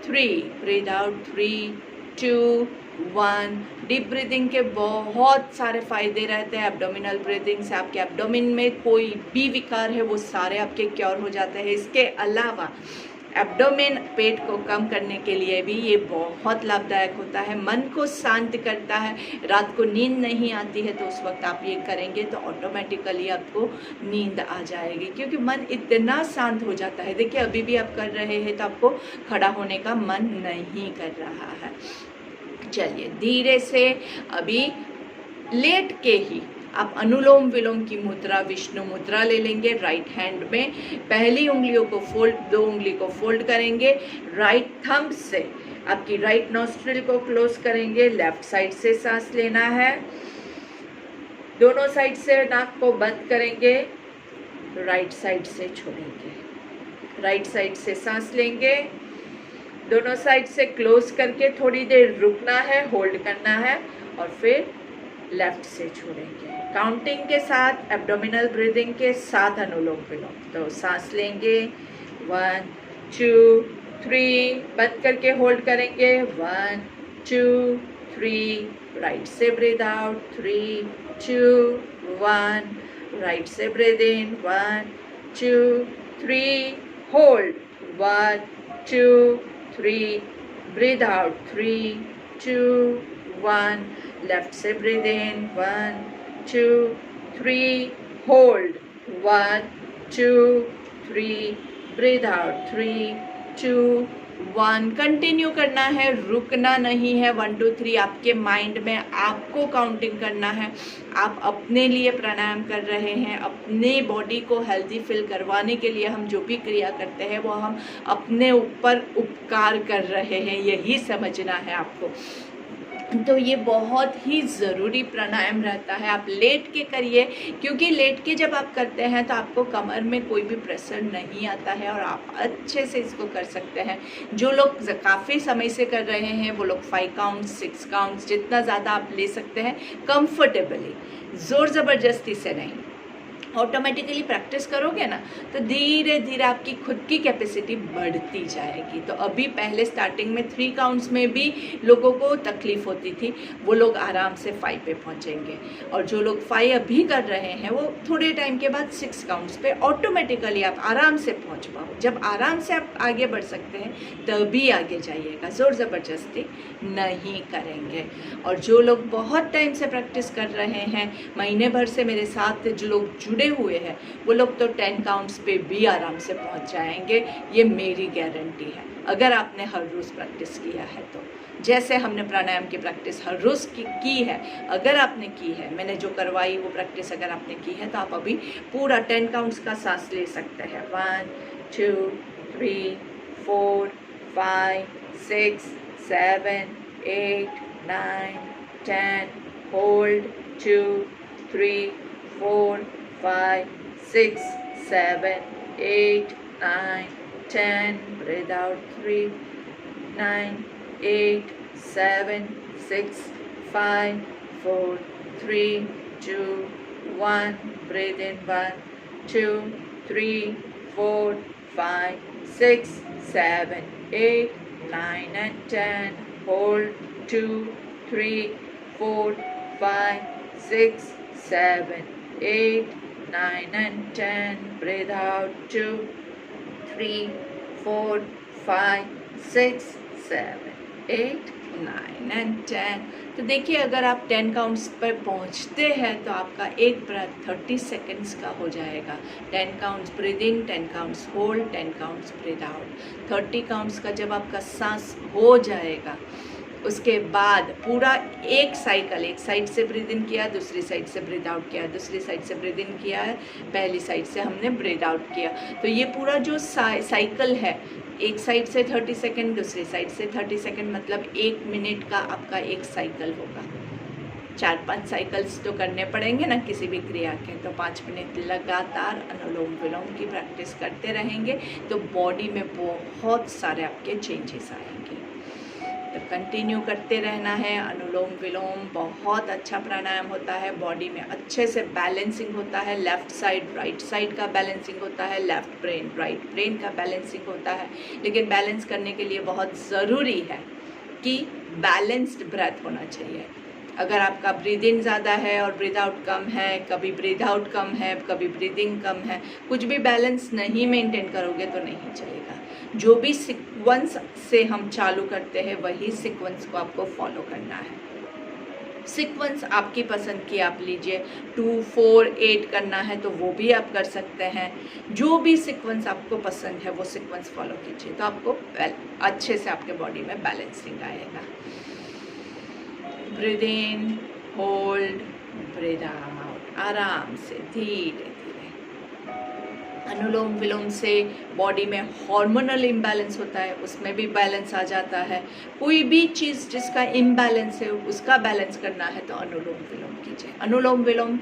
3 breathe out, 3 2 1। Deep breathing के बहुत सारे फायदे रहते हैं। एब्डोमिनल ब्रीदिंग से आपके एब्डोमिन में कोई भी विकार है वो सारे आपके क्योर हो जाते हैं। इसके अलावा एब्डोमेन, पेट को कम करने के लिए भी ये बहुत लाभदायक होता है, मन को शांत करता है। रात को नींद नहीं आती है तो उस वक्त आप ये करेंगे तो ऑटोमेटिकली आपको नींद आ जाएगी, क्योंकि मन इतना शांत हो जाता है। देखिए अभी भी आप कर रहे हैं तो आपको खड़ा होने का मन नहीं कर रहा है। चलिए धीरे से अभी लेट के ही आप अनुलोम विलोम की मुद्रा, विष्णु मुद्रा ले लेंगे। राइट हैंड में पहली उंगलियों को फोल्ड, 2 उंगली को फोल्ड करेंगे, राइट थंब से आपकी राइट नॉस्ट्रिल को क्लोज करेंगे। लेफ्ट साइड से सांस लेना है, दोनों साइड से नाक को बंद करेंगे, राइट साइड से छोड़ेंगे। राइट साइड से सांस लेंगे, दोनों साइड से क्लोज करके थोड़ी देर रुकना है, होल्ड करना है, और फिर लेफ्ट से छोड़ेंगे। काउंटिंग के साथ, एब्डोमिनल ब्रीदिंग के साथ अनुलोम विलोम। तो सांस लेंगे, 1 2 3, बंद करके होल्ड करेंगे, 1 2 3, राइट से ब्रीथ आउट, 3, 2, 1, राइट से ब्रीथ इन, 1, 2, 3, होल्ड, 1, 2, 3, ब्रीथ आउट, 3, 2, 1, लेफ्ट से ब्रीथ इन, 1, 2, 3, होल्ड, 1, 2, 3, ब्रीथ आउट, 3, 2, 1। कंटिन्यू करना है, रुकना नहीं है। 1, 2, 3 आपके माइंड में आपको काउंटिंग करना है। आप अपने लिए प्राणायाम कर रहे हैं, अपने बॉडी को हेल्दी फील करवाने के लिए हम जो भी क्रिया करते हैं वो हम अपने ऊपर उपकार कर रहे हैं, यही समझना है आपको। तो ये बहुत ही ज़रूरी प्राणायाम रहता है। आप लेट के करिए, क्योंकि लेट के जब आप करते हैं तो आपको कमर में कोई भी प्रेशर नहीं आता है और आप अच्छे से इसको कर सकते हैं। जो लोग काफ़ी समय से कर रहे हैं वो लोग 5 काउंट्स, 6 काउंट्स, जितना ज़्यादा आप ले सकते हैं कंफर्टेबली, ज़ोर ज़बरदस्ती से नहीं। ऑटोमेटिकली प्रैक्टिस करोगे ना तो धीरे धीरे आपकी खुद की कैपेसिटी बढ़ती जाएगी। तो अभी पहले स्टार्टिंग में 3 काउंट्स में भी लोगों को तकलीफ होती थी, वो लोग आराम से 5 पे पहुंचेंगे। और जो लोग 5 अभी कर रहे हैं वो थोड़े टाइम के बाद 6 काउंट्स पे ऑटोमेटिकली आप आराम से पहुंच पाओ। जब आराम से आप आगे बढ़ सकते हैं तभी आगे जाइएगा, ज़ोर ज़बरदस्ती नहीं करेंगे। और जो लोग बहुत टाइम से प्रैक्टिस कर रहे हैं, महीने भर से मेरे साथ जो लोग जुड़े हुए हैं, वो लोग तो 10 काउंट्स पे भी आराम से पहुंच जाएंगे, ये मेरी गारंटी है। अगर आपने हर रोज़ प्रैक्टिस किया है तो, जैसे हमने प्राणायाम की प्रैक्टिस हर रोज़ की है, अगर आपने की है, मैंने जो करवाई वो प्रैक्टिस अगर आपने की है तो आप अभी पूरा 10 काउंट्स का सांस ले सकते हैं। 1, 2, 3, 4, 5, 6, 7, 8, 9, 10, hold, 2, 3, 4, 5, 6, 7, 8, 9, 10, breathe out, 3, 9, 8, 7, 6, 5, 4, 3, 2, 1, breathe in, 1, 2, 3, 4, 5, 6, 7, 8, 9 and 10, hold, 2, 3, 4, 5, 6, 7, 8, 9 and 10, breathe out, 2, 3, 4, 5, 6, 7, 8, 9 and 10। तो देखिए, अगर आप 10 काउंट्स पर पहुंचते हैं तो आपका एक ब्रेथ 30 सेकेंड्स का हो जाएगा। 10 counts breathe in, 10 counts hold, 10 counts breathe out. 30 counts का जब आपका सांस हो जाएगा, उसके बाद पूरा एक साइकिल, एक साइड से ब्रीद इन किया, दूसरी साइड से ब्रीद आउट किया, दूसरी साइड से ब्रीद इन किया है, पहली साइड से हमने ब्रीद आउट किया। तो ये पूरा जो साइकिल है, एक साइड से 30 सेकेंड, दूसरी साइड से 30 सेकेंड, मतलब 1 मिनट का आपका एक साइकिल होगा। 4-5 साइकिल्स तो करने पड़ेंगे ना किसी भी क्रिया के, तो 5 मिनट लगातार अनुलोम विलोम की प्रैक्टिस करते रहेंगे तो बॉडी में बहुत सारे आपके चेंजेस आएंगे। तो कंटिन्यू करते रहना है। अनुलोम विलोम बहुत अच्छा प्राणायाम होता है, बॉडी में अच्छे से बैलेंसिंग होता है। लेफ्ट साइड राइट साइड का बैलेंसिंग होता है, लेफ्ट ब्रेन राइट ब्रेन का बैलेंसिंग होता है। लेकिन बैलेंस करने के लिए बहुत ज़रूरी है कि बैलेंस्ड ब्रेथ होना चाहिए। अगर आपका ब्रीद इन ज़्यादा है और ब्रीद आउट कम है, कभी ब्रीद आउट कम है, कभी ब्रीदिंग कम है, कुछ भी बैलेंस नहीं मेंटेन करोगे तो नहीं चलेगा। जो भी सीक्वेंस से हम चालू करते हैं वही सीक्वेंस को आपको फॉलो करना है। सीक्वेंस आपकी पसंद की आप लीजिए, 2, 4, 8 करना है तो वो भी आप कर सकते हैं। जो भी सीक्वेंस आपको पसंद है वो सीक्वेंस फॉलो कीजिए, तो आपको अच्छे से आपके बॉडी में बैलेंसिंग आएगा। Breathe in, hold, breathe out, आराम से धीरे धीरे। अनुलोम विलोम से बॉडी में हार्मोनल इम्बैलेंस होता है, उसमें भी बैलेंस आ जाता है। कोई भी चीज़ जिसका इम्बैलेंस है उसका बैलेंस करना है तो अनुलोम विलोम कीजिए। अनुलोम विलोम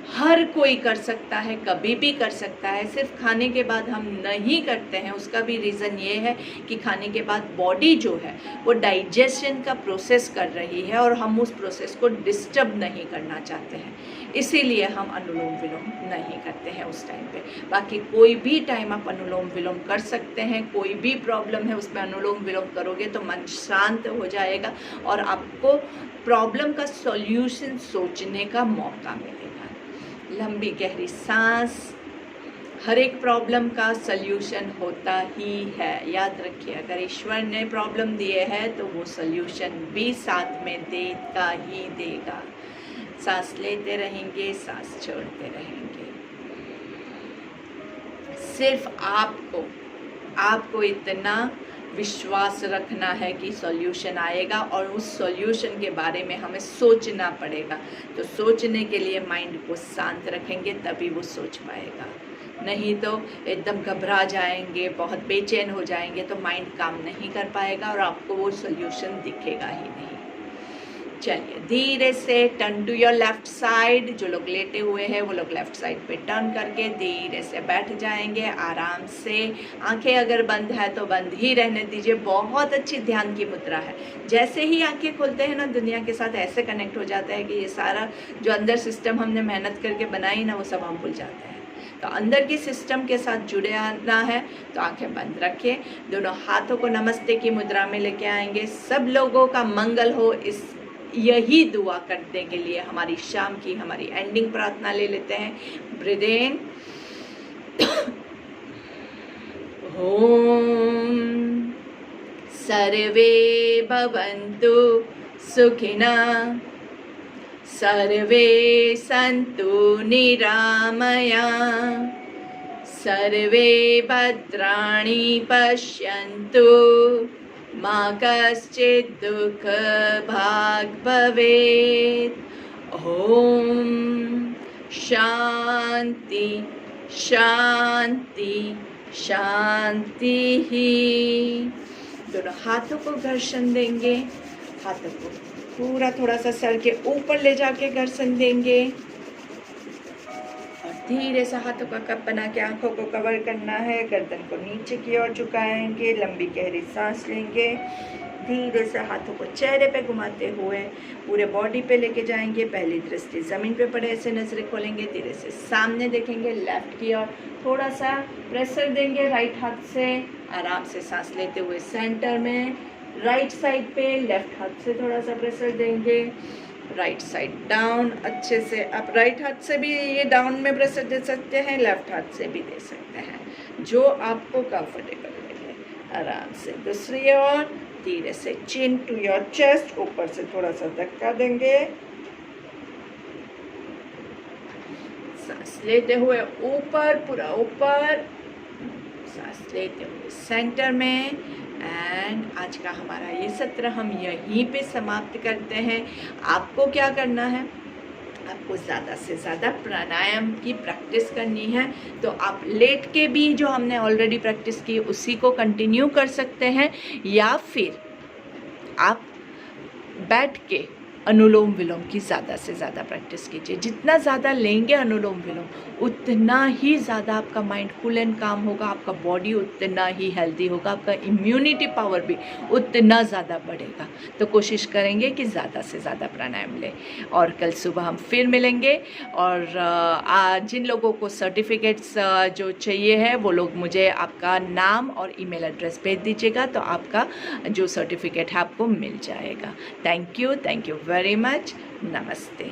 हर कोई कर सकता है, कभी भी कर सकता है। सिर्फ खाने के बाद हम नहीं करते हैं, उसका भी रीज़न ये है कि खाने के बाद बॉडी जो है वो डाइजेशन का प्रोसेस कर रही है और हम उस प्रोसेस को डिस्टर्ब नहीं करना चाहते हैं। इसीलिए हम अनुलोम विलोम नहीं करते हैं उस टाइम पे। बाकी कोई भी टाइम आप अनुलोम विलोम कर सकते हैं, कोई भी प्रॉब्लम है उसमें अनुलोम विलोम करोगे तो मन शांत हो जाएगा और आपको प्रॉब्लम का सॉल्यूशन सोचने का मौका मिलेगा। लंबी गहरी सांस, हर एक प्रॉब्लम का सल्यूशन होता ही है। याद रखिए, अगर ईश्वर ने प्रॉब्लम दिए है तो वो सल्यूशन भी साथ में देगा ही देगा। सांस लेते रहेंगे, सांस छोड़ते रहेंगे। सिर्फ आपको इतना विश्वास रखना है कि सॉल्यूशन आएगा और उस सॉल्यूशन के बारे में हमें सोचना पड़ेगा। तो सोचने के लिए माइंड को शांत रखेंगे तभी वो सोच पाएगा, नहीं तो एकदम घबरा जाएंगे, बहुत बेचैन हो जाएंगे तो माइंड काम नहीं कर पाएगा और आपको वो सॉल्यूशन दिखेगा ही नहीं। चलिए धीरे से turn to your left side. जो लोग लेटे हुए हैं वो लोग लेफ्ट साइड पे टर्न करके धीरे से बैठ जाएंगे आराम से। आंखें अगर बंद है तो बंद ही रहने दीजिए। बहुत अच्छी ध्यान की मुद्रा है। जैसे ही आंखें खोलते हैं ना, दुनिया के साथ ऐसे कनेक्ट हो जाता है कि ये सारा जो अंदर सिस्टम हमने मेहनत करके बनाई ना, वो सब हम भूल जाते हैं। तो अंदर के सिस्टम के साथ जुड़े आना है तो आंखें बंद रखिए। दोनों हाथों को नमस्ते की मुद्रा में लेके आएंगे। सब लोगों का मंगल हो, इस यही दुआ करने के लिए हमारी शाम की हमारी एंडिंग प्रार्थना ले लेते हैं। ब्रीथ इन, ओम सर्वे भवन्तु सुखिनः, सर्वे सन्तु निरामया, सर्वे भद्राणि पश्यन्तु, मा कश्चित् दुःख भाग् भवेत्। ओम शांति शांति शांति ही। दोनों हाथों को घर्षण देंगे, हाथों को पूरा थोड़ा सा सर के ऊपर ले जाके घर्षण देंगे और धीरे से हाथों का कप बना के आंखों को कवर करना है। गर्दन को नीचे की ओर झुकाएंगे, लंबी गहरी सांस लेंगे। धीरे से हाथों को चेहरे पे घुमाते हुए पूरे बॉडी पे लेके जाएंगे। पहली दृष्टि ज़मीन पे पड़े ऐसे नजरें खोलेंगे। धीरे से सामने देखेंगे, लेफ्ट की ओर थोड़ा सा प्रेशर देंगे राइट हाथ से। आराम से सांस लेते हुए सेंटर में राइट साइड पे लेफ्ट हाथ से थोड़ा सा प्रेशर देंगे। राइट साइड डाउन अच्छे से। आप राइट हाथ से भी ये डाउन में प्रेशर दे सकते हैं, लेफ्ट हाथ से भी दे सकते हैं, जो आपको कंफर्टेबल लगे। आराम से दूसरी ओर धीरे से चिन टू योर चेस्ट, ऊपर से थोड़ा सा धक्का देंगे। सांस लेते हुए ऊपर, पूरा ऊपर, सांस लेते हुए सेंटर में। एंड आज का हमारा ये सत्र हम यहीं पे समाप्त करते हैं। आपको क्या करना है, आपको ज़्यादा से ज़्यादा प्राणायाम की प्रैक्टिस करनी है। तो आप लेट के भी जो हमने ऑलरेडी प्रैक्टिस की उसी को कंटिन्यू कर सकते हैं, या फिर आप बैठ के अनुलोम विलोम की ज़्यादा से ज़्यादा प्रैक्टिस कीजिए। जितना ज़्यादा लेंगे अनुलोम विलोम उतना ही ज़्यादा आपका माइंड कूल एंड काम होगा, आपका बॉडी उतना ही हेल्दी होगा, आपका इम्यूनिटी पावर भी उतना ज़्यादा बढ़ेगा। तो कोशिश करेंगे कि ज़्यादा से ज़्यादा प्राणायाम लें। और कल सुबह हम फिर मिलेंगे। और जिन लोगों को सर्टिफिकेट्स जो चाहिए है वो लोग मुझे आपका नाम और ईमेल एड्रेस भेज दीजिएगा, तो आपका जो सर्टिफिकेट है आपको मिल जाएगा। Thank you very much. नमस्ते।